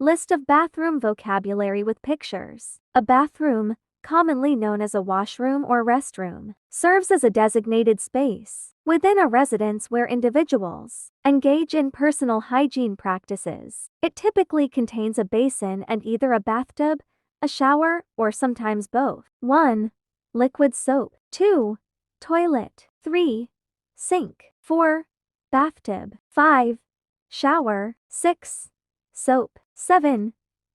List of bathroom vocabulary with pictures. A bathroom, commonly known as a washroom or restroom, serves as a designated space within a residence where individuals engage in personal hygiene practices. It typically contains a basin and either a bathtub, a shower, or sometimes both. 1. Liquid soap. 2. Toilet. 3. Sink. 4. Bathtub. 5. Shower. 6. Soap. 7.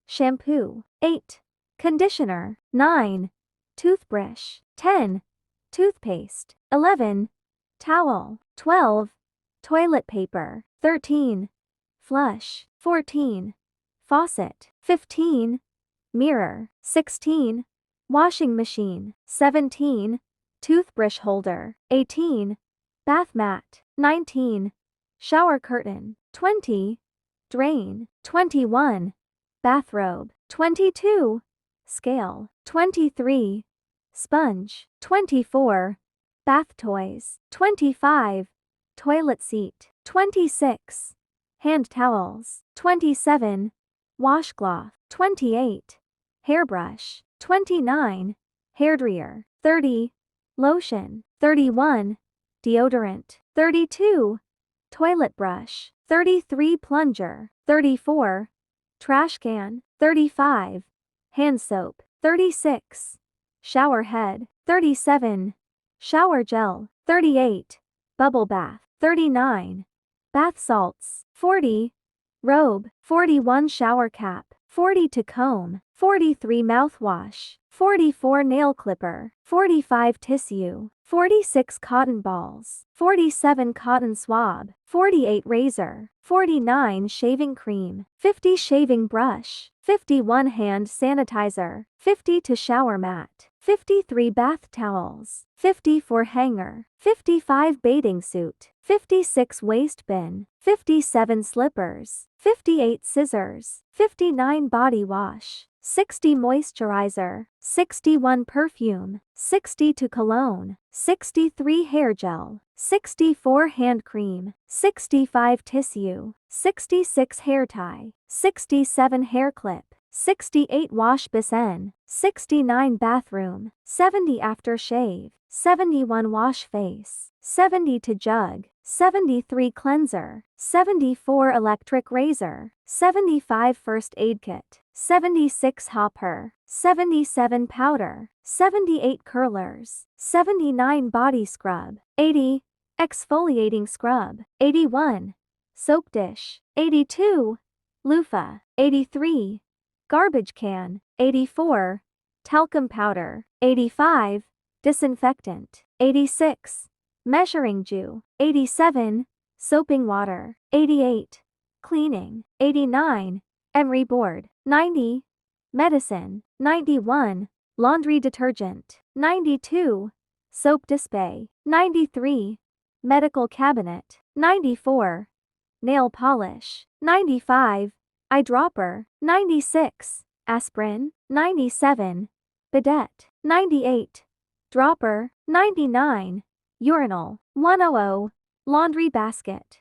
Shampoo. 8. Conditioner. 9. Toothbrush. 10. Toothpaste. 11. Towel. 12. Toilet paper. 13. Flush. 14. Faucet. 15. Mirror. 16. Washing machine. 17. Toothbrush holder. 18. Bath mat. 19. Shower curtain. 20. Drain. 21. Bathrobe. 22. Scale. 23. Sponge. 24. Bath toys. 25. Toilet seat. 26. Hand towels. 27. Washcloth. 28. Hairbrush. 29. Hairdryer. 30. Lotion. 31. Deodorant. 32. Toilet brush. 33. Plunger. 34. Trash can. 35. Hand soap. 36. Shower head. 37. Shower gel. 38. Bubble bath. 39. Bath salts. 40. Robe. 41. Shower cap. 42. Comb. 43. Mouthwash. 44. Nail clipper. 45. Tissue. 46. Cotton balls. 47. Cotton swab. 48. Razor. 49. Shaving cream. 50. Shaving brush. 51. Hand sanitizer. 52. Shower mat. 53. Bath towels. 54. Hanger. 55. Bathing suit. 56. Waste bin. 57. Slippers. 58. Scissors. 59. Body wash. 60. Moisturizer. 61. Perfume. 62. Cologne. 63. Hair gel. 64. Hand cream. 65. Tissue. 66. Hair tie. 67. Hair clip. 68. Wash basin. 69. Bathroom. 70. After shave. 71. Wash face. 72. Jug. 73. Cleanser. 74. Electric razor. 75. First aid kit. 76. Hopper. 77. Powder. 78. Curlers. 79. Body scrub. 80. Exfoliating scrub. 81. Soap dish. 82. Loofah. 83. Garbage can. 84. Talcum powder. 85. Disinfectant. 86. Measuring jew. 87. Soaping water. 88. Cleaning. 89. Emery board. 90. Medicine. 91. Laundry detergent. 92. Soap display. 93. Medical cabinet. 94. Nail polish. 95. Eyedropper. 96. Aspirin. 97. Bidet. 98. Dropper. 99. Urinal. 100. Laundry basket.